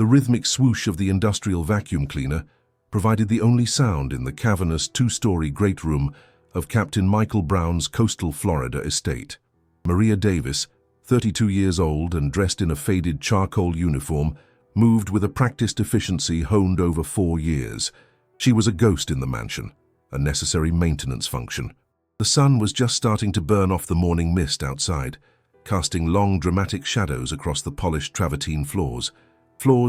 The rhythmic swoosh of the industrial vacuum cleaner provided the only sound in the cavernous two-story great room of Captain Michael Brown's coastal Florida estate. Maria Davis, 32 years old and dressed in a faded charcoal uniform, moved with a practiced efficiency honed over 4 years. She was a ghost in the mansion, a necessary maintenance function. The sun was just starting to burn off the morning mist outside, casting long dramatic shadows across the polished travertine floors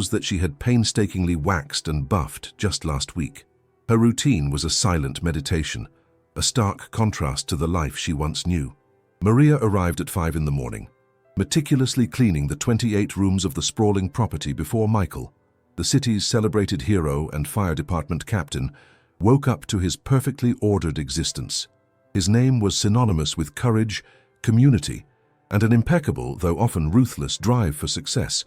that she had painstakingly waxed and buffed just last week. Her routine was a silent meditation, a stark contrast to the life she once knew. Maria arrived at 5 in the morning, meticulously cleaning the 28 rooms of the sprawling property before Michael, the city's celebrated hero and fire department captain, woke up to his perfectly ordered existence. His name was synonymous with courage, community, and an impeccable, though often ruthless, drive for success,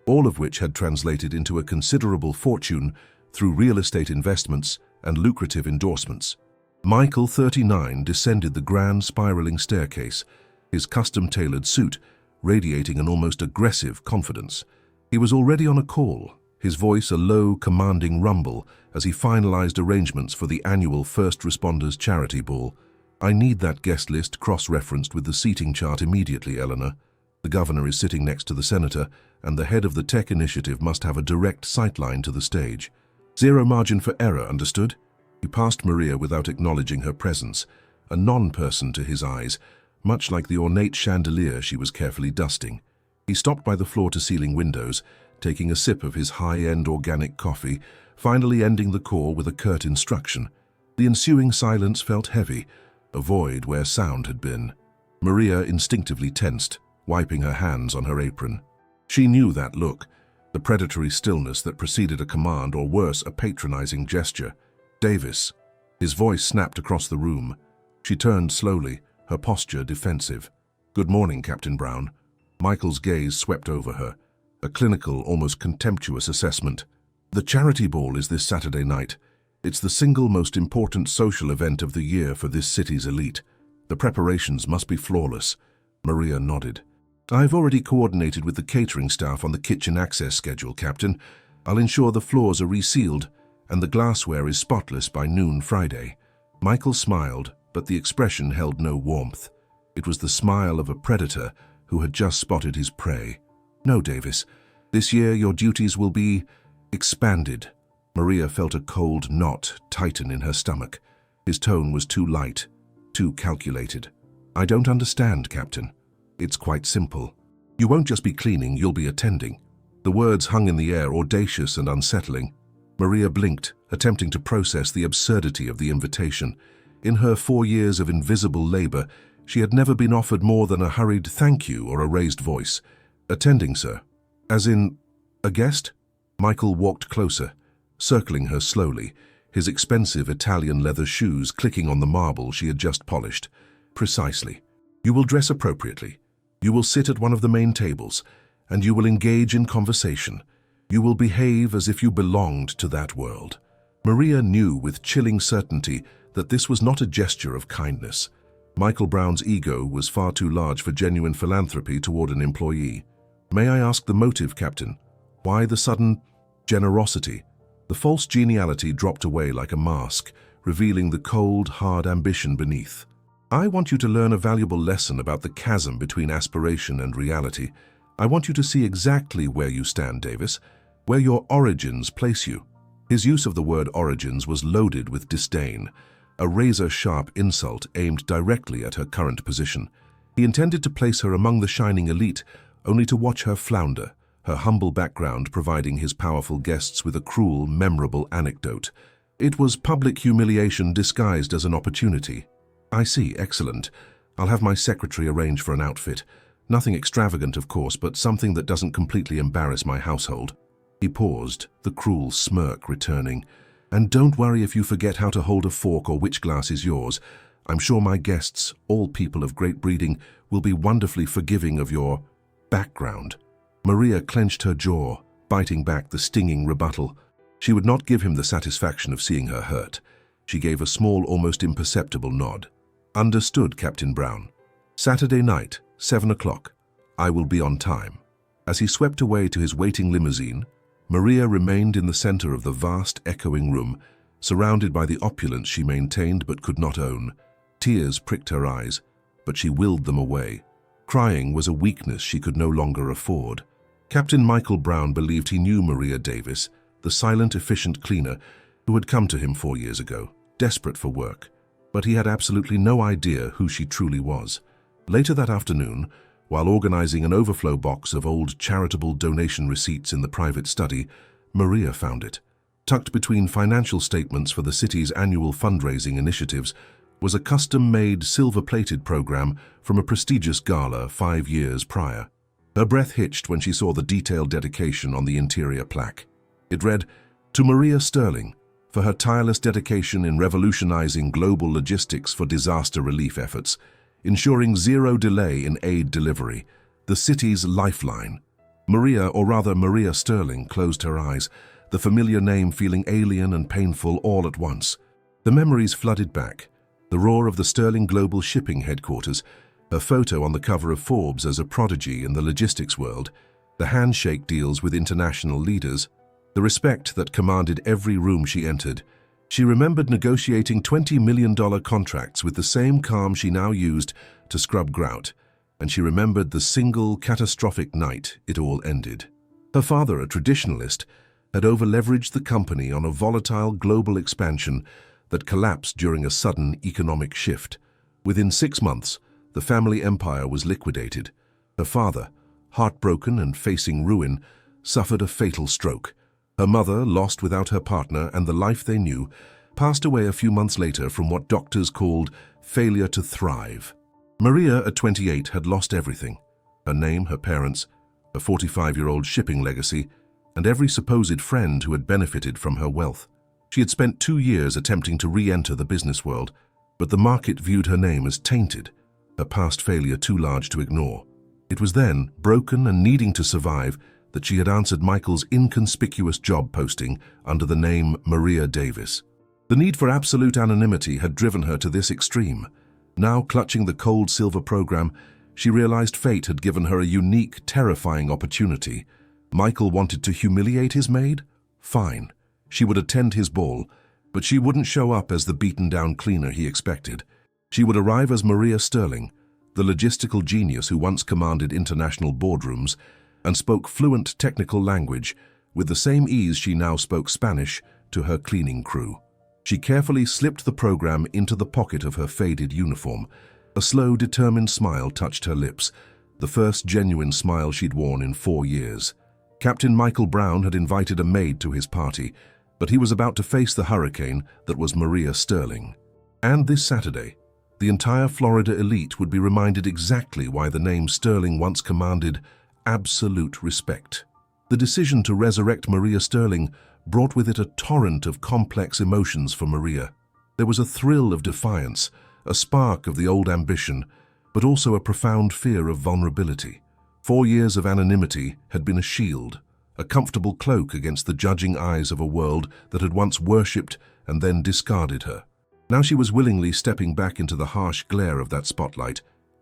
all of which had translated into a considerable fortune through real estate investments and lucrative endorsements. Michael, 39, descended the grand spiraling staircase, his custom-tailored suit radiating an almost aggressive confidence. He was already on a call, his voice a low, commanding rumble as he finalized arrangements for the annual First Responders Charity Ball. "I need that guest list cross-referenced with the seating chart immediately, Eleanor. The governor is sitting next to the senator, and the head of the tech initiative must have a direct sightline to the stage. Zero margin for error, understood?" He passed Maria without acknowledging her presence, a non-person to his eyes, much like the ornate chandelier she was carefully dusting. He stopped by the floor-to-ceiling windows, taking a sip of his high-end organic coffee, finally ending the call with a curt instruction. The ensuing silence felt heavy, a void where sound had been. Maria instinctively tensed, wiping her hands on her apron. She knew that look, the predatory stillness that preceded a command or worse, a patronizing gesture. "Davis." His voice snapped across the room. She turned slowly, her posture defensive. "Good morning, Captain Brown." Michael's gaze swept over her, a clinical, almost contemptuous assessment. "The charity ball is this Saturday night. It's the single most important social event of the year for this city's elite. The preparations must be flawless." Maria nodded. "I've already coordinated with the catering staff on the kitchen access schedule, Captain. I'll ensure the floors are resealed and the glassware is spotless by noon Friday." Michael smiled, but the expression held no warmth. It was the smile of a predator who had just spotted his prey. "No, Davis. This year your duties will be expanded." Maria felt a cold knot tighten in her stomach. His tone was too light, too calculated. "I don't understand, Captain." "It's quite simple. You won't just be cleaning, you'll be attending." The words hung in the air, audacious and unsettling. Maria blinked, attempting to process the absurdity of the invitation. In her 4 years of invisible labor, she had never been offered more than a hurried thank you or a raised voice. "Attending, sir." "As in, a guest?" Michael walked closer, circling her slowly, his expensive Italian leather shoes clicking on the marble she had just polished. "Precisely. You will dress appropriately. You will sit at one of the main tables, and you will engage in conversation. You will behave as if you belonged to that world." Maria knew with chilling certainty that this was not a gesture of kindness. Michael Brown's ego was far too large for genuine philanthropy toward an employee. "May I ask the motive, Captain? Why the sudden generosity?" The false geniality dropped away like a mask, revealing the cold, hard ambition beneath. "I want you to learn a valuable lesson about the chasm between aspiration and reality. I want you to see exactly where you stand, Davis, where your origins place you." His use of the word origins was loaded with disdain, a razor-sharp insult aimed directly at her current position. He intended to place her among the shining elite, only to watch her flounder, her humble background providing his powerful guests with a cruel, memorable anecdote. It was public humiliation disguised as an opportunity. "I see, excellent. I'll have my secretary arrange for an outfit. Nothing extravagant, of course, but something that doesn't completely embarrass my household." He paused, the cruel smirk returning. "And don't worry if you forget how to hold a fork or which glass is yours. I'm sure my guests, all people of great breeding, will be wonderfully forgiving of your background." Maria clenched her jaw, biting back the stinging rebuttal. She would not give him the satisfaction of seeing her hurt. She gave a small, almost imperceptible nod. "Understood, Captain Brown. Saturday night, 7 o'clock. I will be on time." As he swept away to his waiting limousine, Maria remained in the center of the vast, echoing room, surrounded by the opulence she maintained but could not own. Tears pricked her eyes, but she willed them away. Crying was a weakness she could no longer afford. Captain Michael Brown believed he knew Maria Davis, the silent, efficient cleaner who had come to him 4 years ago, desperate for work. But he had absolutely no idea who she truly was. Later that afternoon, while organizing an overflow box of old charitable donation receipts in the private study, Maria found it. Tucked between financial statements for the city's annual fundraising initiatives was a custom-made, silver-plated program from a prestigious gala 5 years prior. Her breath hitched when she saw the detailed dedication on the interior plaque. It read, "To Maria Sterling, for her tireless dedication in revolutionizing global logistics for disaster relief efforts, ensuring zero delay in aid delivery, the city's lifeline." Maria, or rather Maria Sterling, closed her eyes, the familiar name feeling alien and painful all at once. The memories flooded back. The roar of the Sterling Global Shipping headquarters, her photo on the cover of Forbes as a prodigy in the logistics world, the handshake deals with international leaders, the respect that commanded every room she entered. She remembered negotiating $20 million contracts with the same calm she now used to scrub grout, and she remembered the single catastrophic night it all ended. Her father, a traditionalist, had over-leveraged the company on a volatile global expansion that collapsed during a sudden economic shift. Within 6 months, the family empire was liquidated. Her father, heartbroken and facing ruin, suffered a fatal stroke. Her mother, lost without her partner and the life they knew, passed away a few months later from what doctors called failure to thrive. Maria, at 28, had lost everything: her name, her parents, her 45-year-old shipping legacy, and every supposed friend who had benefited from her wealth. She had spent 2 years attempting to re-enter the business world, but the market viewed her name as tainted, her past failure too large to ignore. It was then, broken and needing to survive, that she had answered Michael's inconspicuous job posting under the name Maria Davis. The need for absolute anonymity had driven her to this extreme. Now clutching the cold silver program, she realized fate had given her a unique, terrifying opportunity. Michael wanted to humiliate his maid? Fine. She would attend his ball, but she wouldn't show up as the beaten-down cleaner he expected. She would arrive as Maria Sterling, the logistical genius who once commanded international boardrooms and spoke fluent technical language with the same ease she now spoke Spanish to her cleaning crew. She carefully slipped the program into the pocket of her faded uniform. A slow, determined smile touched her lips, the first genuine smile she'd worn in 4 years. Captain Michael Brown had invited a maid to his party, but he was about to face the hurricane that was Maria Sterling. And this Saturday, the entire Florida elite would be reminded exactly why the name Sterling once commanded absolute respect. The decision to resurrect Maria Sterling brought with it a torrent of complex emotions for Maria. There was a thrill of defiance, a spark of the old ambition, but also a profound fear of vulnerability. 4 years of anonymity had been a shield, a comfortable cloak against the judging eyes of a world that had once worshipped and then discarded her. Now she was willingly stepping back into the harsh glare of that spotlight,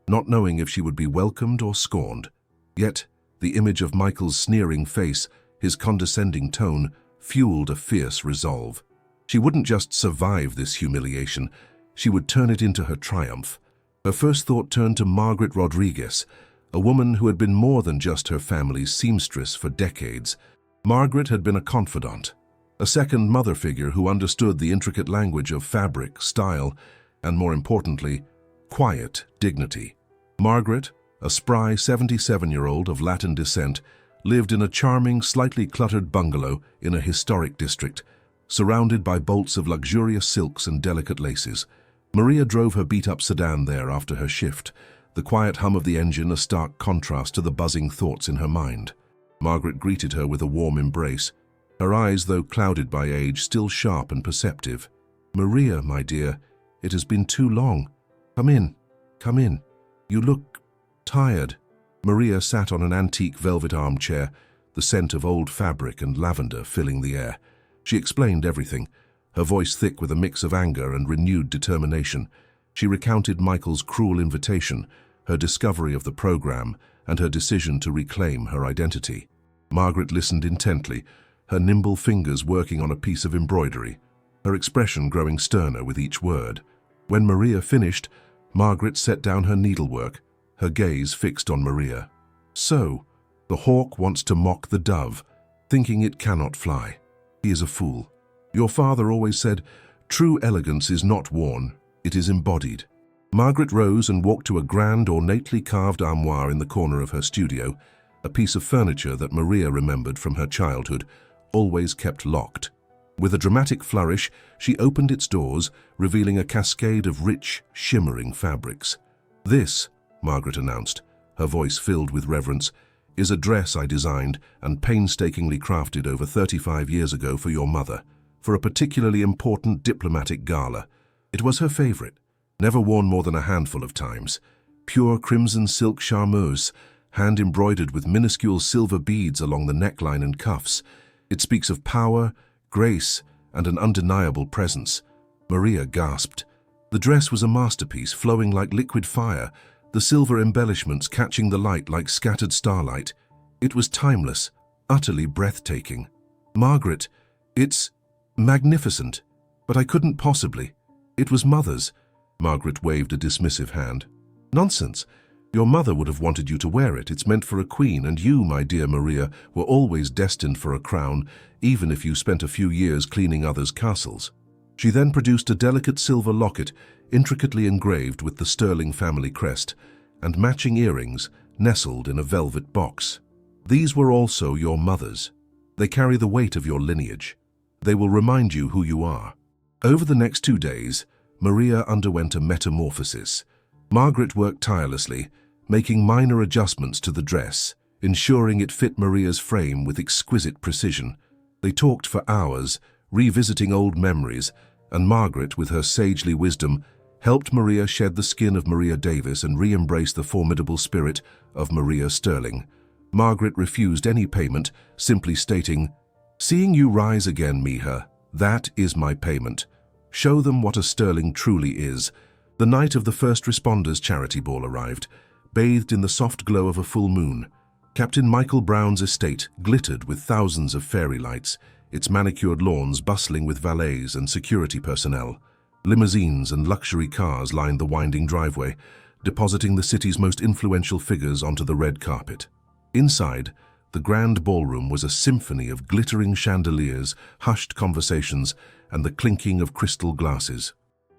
not knowing if she would be welcomed or scorned. Yet, the image of Michael's sneering face, his condescending tone, fueled a fierce resolve. She wouldn't just survive this humiliation, she would turn it into her triumph. Her first thought turned to Margaret Rodriguez, a woman who had been more than just her family's seamstress for decades. Margaret had been a confidant, a second mother figure who understood the intricate language of fabric, style, and more importantly, quiet dignity. Margaret, a spry 77-year-old of Latin descent, lived in a charming, slightly cluttered bungalow in a historic district, surrounded by bolts of luxurious silks and delicate laces. Maria drove her beat-up sedan there after her shift, the quiet hum of the engine a stark contrast to the buzzing thoughts in her mind. Margaret greeted her with a warm embrace, her eyes, though clouded by age, still sharp and perceptive. "Maria, my dear, it has been too long. Come in, come in. You look tired." Maria sat on an antique velvet armchair, the scent of old fabric and lavender filling the air. She explained everything, her voice thick with a mix of anger and renewed determination. She recounted Michael's cruel invitation, her discovery of the program, and her decision to reclaim her identity. Margaret listened intently, her nimble fingers working on a piece of embroidery, her expression growing sterner with each word. When Maria finished, Margaret set down her needlework, her gaze fixed on Maria. "So, the hawk wants to mock the dove, thinking it cannot fly. He is a fool. Your father always said, 'True elegance is not worn, it is embodied.'" Margaret rose and walked to a grand, ornately carved armoire in the corner of her studio, a piece of furniture that Maria remembered from her childhood, always kept locked. With a dramatic flourish, she opened its doors, revealing a cascade of rich, shimmering fabrics. "This," Margaret announced, her voice filled with reverence, "is a dress I designed and painstakingly crafted over 35 years ago for your mother, for a particularly important diplomatic gala. It was her favorite, never worn more than a handful of times. Pure crimson silk charmeuse, hand-embroidered with minuscule silver beads along the neckline and cuffs. It speaks of power, grace, and an undeniable presence." Maria gasped. The dress was a masterpiece, flowing like liquid fire, the silver embellishments catching the light like scattered starlight. It was timeless, utterly breathtaking. "Margaret, it's magnificent, but I couldn't possibly. It was Mother's." Margaret waved a dismissive hand. "Nonsense. Your mother would have wanted you to wear it. It's meant for a queen, and you, my dear Maria, were always destined for a crown, even if you spent a few years cleaning others' castles." She then produced a delicate silver locket, intricately engraved with the Sterling family crest, and matching earrings nestled in a velvet box. "These were also your mother's. They carry the weight of your lineage. They will remind you who you are." Over the next 2 days, Maria underwent a metamorphosis. Margaret worked tirelessly, making minor adjustments to the dress, ensuring it fit Maria's frame with exquisite precision. They talked for hours, revisiting old memories, and Margaret, with her sagely wisdom, helped Maria shed the skin of Maria Davis and re-embrace the formidable spirit of Maria Sterling. Margaret refused any payment, simply stating, "Seeing you rise again, Mija, that is my payment. Show them what a Sterling truly is." The night of the First Responders Charity Ball arrived, bathed in the soft glow of a full moon. Captain Michael Brown's estate glittered with thousands of fairy lights, its manicured lawns bustling with valets and security personnel. Limousines and luxury cars lined the winding driveway, depositing the city's most influential figures onto the red carpet. Inside, the grand ballroom was a symphony of glittering chandeliers, hushed conversations, and the clinking of crystal glasses.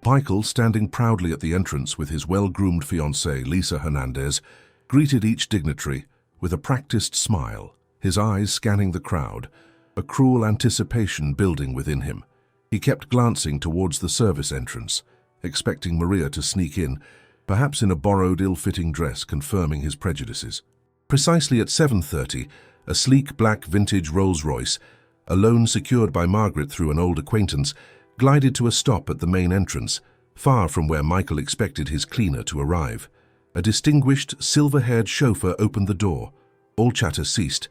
Michael, standing proudly at the entrance with his well-groomed fiancée, Lisa Hernandez, greeted each dignitary with a practiced smile, his eyes scanning the crowd, a cruel anticipation building within him. He kept glancing towards the service entrance, expecting Maria to sneak in, perhaps in a borrowed, ill-fitting dress confirming his prejudices. Precisely at 7:30, a sleek black vintage Rolls-Royce, a loan secured by Margaret through an old acquaintance, glided to a stop at the main entrance, far from where Michael expected his cleaner to arrive. A distinguished, silver-haired chauffeur opened the door. All chatter ceased.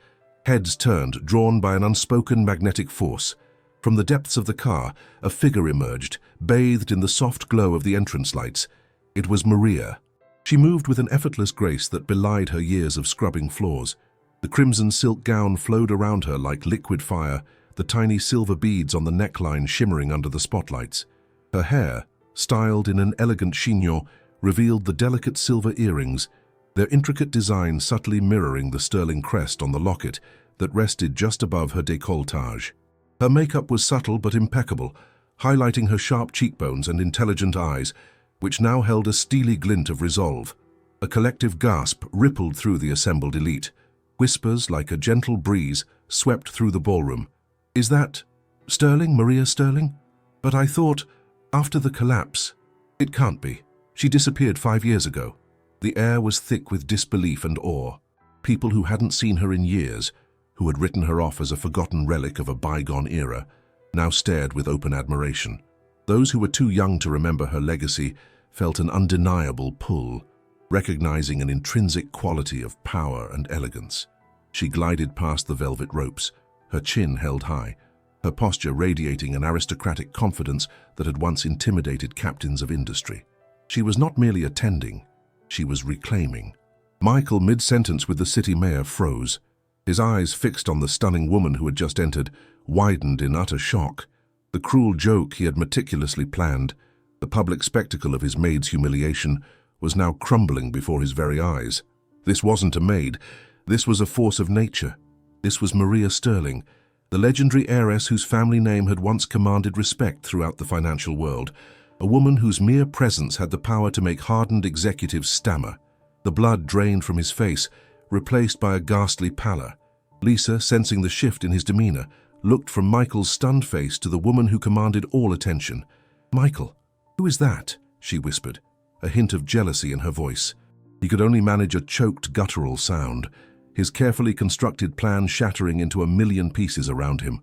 Heads turned, drawn by an unspoken magnetic force. From the depths of the car, a figure emerged, bathed in the soft glow of the entrance lights. It was Maria. She moved with an effortless grace that belied her years of scrubbing floors. The crimson silk gown flowed around her like liquid fire, the tiny silver beads on the neckline shimmering under the spotlights. Her hair, styled in an elegant chignon, revealed the delicate silver earrings, their intricate design subtly mirroring the Sterling crest on the locket that rested just above her décolletage. Her makeup was subtle but impeccable, highlighting her sharp cheekbones and intelligent eyes, which now held a steely glint of resolve. A collective gasp rippled through the assembled elite. Whispers, like a gentle breeze, swept through the ballroom. "Is that Sterling, Maria Sterling? But I thought, after the collapse, it can't be. She disappeared 5 years ago." The air was thick with disbelief and awe. People who hadn't seen her in years, who had written her off as a forgotten relic of a bygone era, now stared with open admiration. Those who were too young to remember her legacy felt an undeniable pull, recognizing an intrinsic quality of power and elegance. She glided past the velvet ropes, her chin held high, her posture radiating an aristocratic confidence that had once intimidated captains of industry. She was not merely attending, she was reclaiming. Michael, mid-sentence with the city mayor, froze. His eyes, fixed on the stunning woman who had just entered, widened in utter shock. The cruel joke he had meticulously planned, the public spectacle of his maid's humiliation, was now crumbling before his very eyes. This wasn't a maid. This was a force of nature. This was Maria Sterling, the legendary heiress whose family name had once commanded respect throughout the financial world, a woman whose mere presence had the power to make hardened executives stammer. The blood drained from his face, replaced by a ghastly pallor. Lisa, sensing the shift in his demeanor, looked from Michael's stunned face to the woman who commanded all attention. "Michael, who is that?" she whispered, a hint of jealousy in her voice. He could only manage a choked, guttural sound, his carefully constructed plan shattering into a million pieces around him.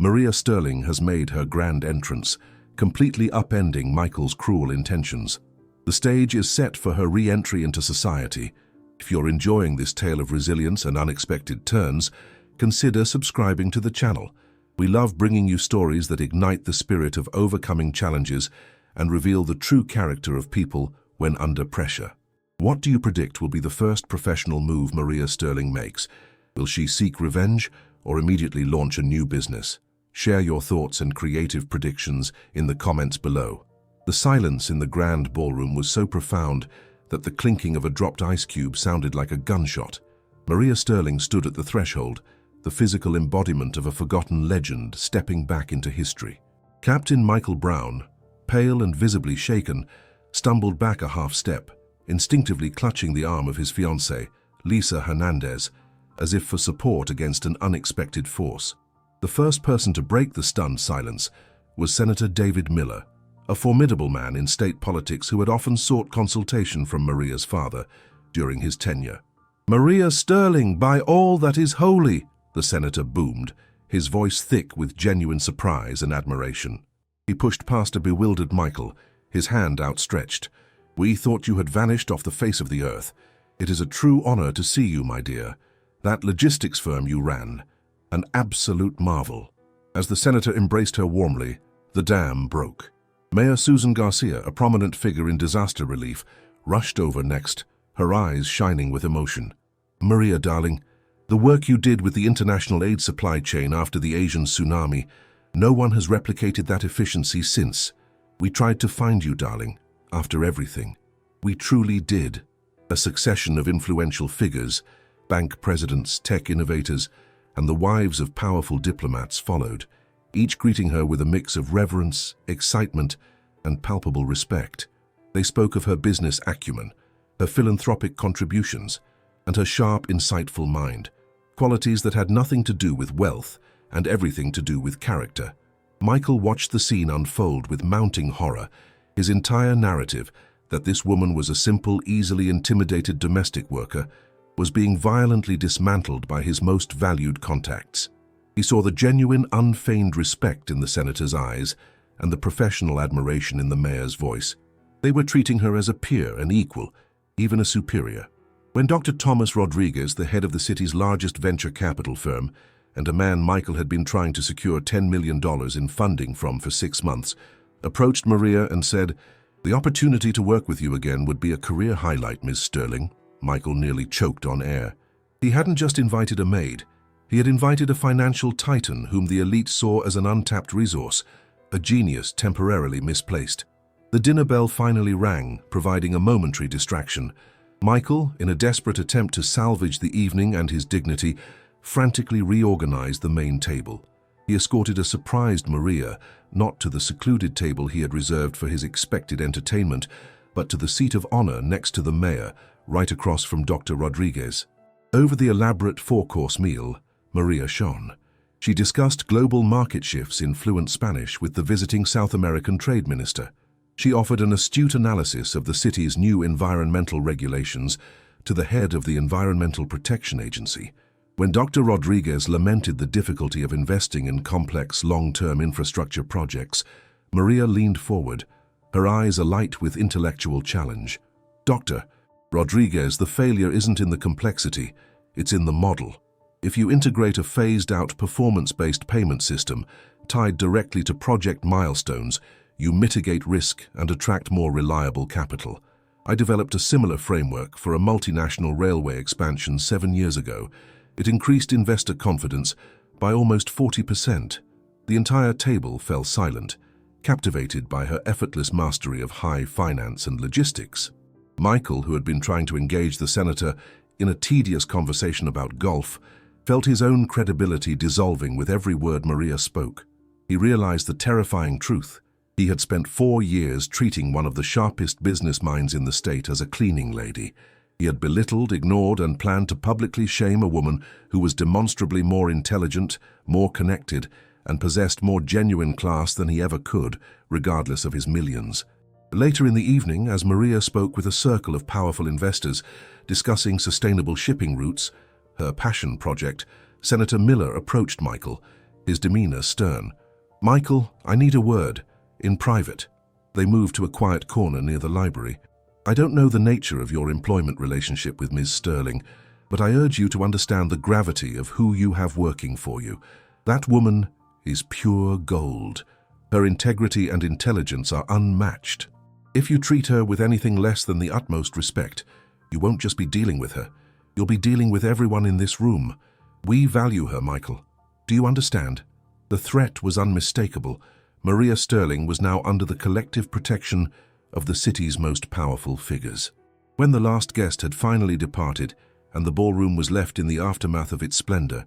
Maria Sterling has made her grand entrance, completely upending Michael's cruel intentions. The stage is set for her re-entry into society. If you're enjoying this tale of resilience and unexpected turns, consider subscribing to the channel. We love bringing you stories that ignite the spirit of overcoming challenges and reveal the true character of people when under pressure. What do you predict will be the first professional move Maria Sterling makes? Will she seek revenge or immediately launch a new business? Share your thoughts and creative predictions in the comments below. The silence in the grand ballroom was so profound that the clinking of a dropped ice cube sounded like a gunshot. Maria Sterling stood at the threshold, the physical embodiment of a forgotten legend stepping back into history. Captain Michael Brown, pale and visibly shaken, stumbled back a half step, instinctively clutching the arm of his fiancée, Lisa Hernandez, as if for support against an unexpected force. The first person to break the stunned silence was Senator David Miller, a formidable man in state politics who had often sought consultation from Maria's father during his tenure. "Maria Sterling, by all that is holy!" the senator boomed, his voice thick with genuine surprise and admiration. He pushed past a bewildered Michael, his hand outstretched. "We thought you had vanished off the face of the earth. It is a true honor to see you, my dear. That logistics firm you ran, an absolute marvel." As the senator embraced her warmly, the dam broke. Mayor Susan Garcia, a prominent figure in disaster relief, rushed over next, her eyes shining with emotion. "Maria, darling, the work you did with the international aid supply chain after the Asian tsunami, no one has replicated that efficiency since. We tried to find you, darling, after everything. We truly did." A succession of influential figures, bank presidents, tech innovators, and the wives of powerful diplomats followed, each greeting her with a mix of reverence, excitement, and palpable respect. They spoke of her business acumen, her philanthropic contributions, and her sharp, insightful mind, qualities that had nothing to do with wealth and everything to do with character. Michael watched the scene unfold with mounting horror, his entire narrative that this woman was a simple, easily intimidated domestic worker was being violently dismantled by his most valued contacts. He saw the genuine, unfeigned respect in the senator's eyes and the professional admiration in the mayor's voice. They were treating her as a peer, an equal, even a superior. When Dr. Thomas Rodriguez, the head of the city's largest venture capital firm, and a man Michael had been trying to secure $10 million in funding from for 6 months, approached Maria and said, "The opportunity to work with you again would be a career highlight, Ms. Sterling." Michael nearly choked on air. He hadn't just invited a maid. He had invited a financial titan whom the elite saw as an untapped resource, a genius temporarily misplaced. The dinner bell finally rang, providing a momentary distraction. Michael, in a desperate attempt to salvage the evening and his dignity, frantically reorganized the main table. He escorted a surprised Maria, not to the secluded table he had reserved for his expected entertainment, but to the seat of honor next to the mayor, right across from Dr. Rodriguez. Over the elaborate 4-course meal, Maria shone. She discussed global market shifts in fluent Spanish with the visiting South American trade minister. She offered an astute analysis of the city's new environmental regulations to the head of the Environmental Protection Agency. When Dr. Rodriguez lamented the difficulty of investing in complex long-term infrastructure projects, Maria leaned forward, her eyes alight with intellectual challenge. "Dr. Rodriguez, the failure isn't in the complexity, it's in the model. If you integrate a phased-out performance-based payment system tied directly to project milestones, you mitigate risk and attract more reliable capital. I developed a similar framework for a multinational railway expansion 7 years ago, It increased investor confidence by almost 40%. The entire table fell silent, captivated by her effortless mastery of high finance and logistics. Michael, who had been trying to engage the senator in a tedious conversation about golf, felt his own credibility dissolving with every word Maria spoke. He realized the terrifying truth. He had spent 4 years treating one of the sharpest business minds in the state as a cleaning lady. He had belittled, ignored, and planned to publicly shame a woman who was demonstrably more intelligent, more connected, and possessed more genuine class than he ever could, regardless of his millions. Later in the evening, as Maria spoke with a circle of powerful investors discussing sustainable shipping routes, her passion project, Senator Miller approached Michael, his demeanor stern. "Michael, I need a word. In private." They moved to a quiet corner near the library. "I don't know the nature of your employment relationship with Ms. Sterling, but I urge you to understand the gravity of who you have working for you. That woman is pure gold. Her integrity and intelligence are unmatched. If you treat her with anything less than the utmost respect, you won't just be dealing with her. You'll be dealing with everyone in this room. We value her, Michael. Do you understand?" The threat was unmistakable. Maria Sterling was now under the collective protection of the city's most powerful figures. When the last guest had finally departed and the ballroom was left in the aftermath of its splendor,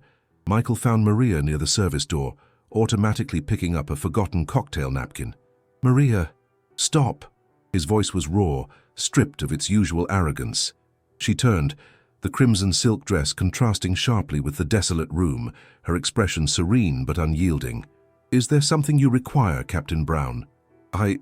Michael found Maria near the service door, automatically picking up a forgotten cocktail napkin. "Maria, stop!" His voice was raw, stripped of its usual arrogance. She turned, the crimson silk dress contrasting sharply with the desolate room, her expression serene but unyielding. "Is there something you require, Captain Brown?" I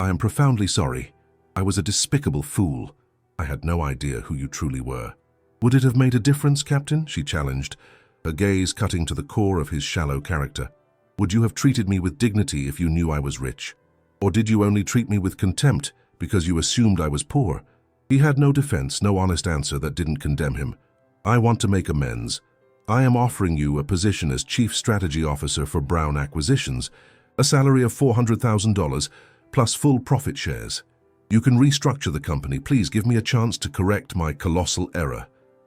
am profoundly sorry. I was a despicable fool. I had no idea who you truly were." "Would it have made a difference, Captain?" she challenged, her gaze cutting to the core of his shallow character. "Would you have treated me with dignity if you knew I was rich? Or did you only treat me with contempt because you assumed I was poor?" He had no defense, no honest answer that didn't condemn him. "I want to make amends. I am offering you a position as Chief Strategy Officer for Brown Acquisitions, a salary of $400,000 plus full profit shares. You can restructure the company. Please give me a chance to correct my colossal error."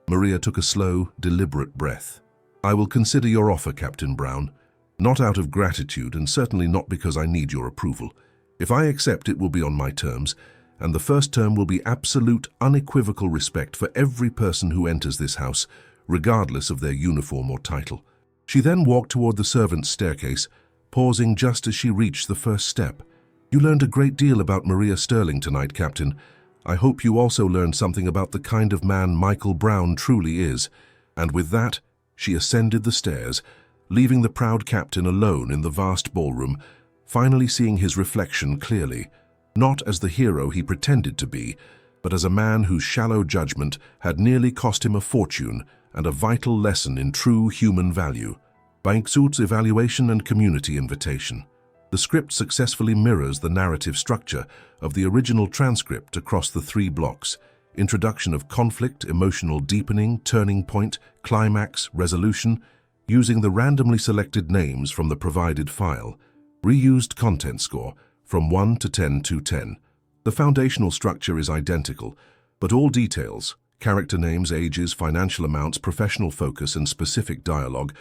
Maria took a slow, deliberate breath. "I will consider your offer, Captain Brown. Not out of gratitude, and certainly not because I need your approval. If I accept, it will be on my terms, and the first term will be absolute, unequivocal respect for every person who enters this house, regardless of their uniform or title." She then walked toward the servants' staircase, pausing just as she reached the first step. "You learned a great deal about Maria Sterling tonight, Captain. I hope you also learned something about the kind of man Michael Brown truly is." And with that, she ascended the stairs, leaving the proud captain alone in the vast ballroom, finally seeing his reflection clearly, not as the hero he pretended to be, but as a man whose shallow judgment had nearly cost him a fortune and a vital lesson in true human value. Banksut's evaluation and community invitation. The script successfully mirrors the narrative structure of the original transcript across the 3 blocks: introduction of conflict, emotional deepening, turning point, climax, resolution, using the randomly selected names from the provided file. Reused content score from 1 to 10 to 10. The foundational structure is identical, but all details, character names, ages, financial amounts, professional focus, and specific dialogue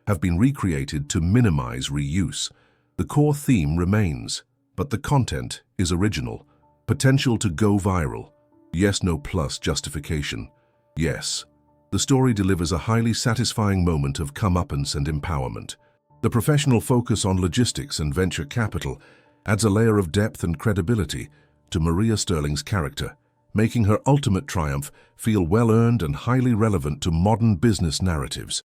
have been recreated to minimize reuse. The core theme remains, but the content is original. Potential to go viral. Yes, no plus justification. Yes. The story delivers a highly satisfying moment of comeuppance and empowerment. The professional focus on logistics and venture capital adds a layer of depth and credibility to Maria Sterling's character, making her ultimate triumph feel well-earned and highly relevant to modern business narratives.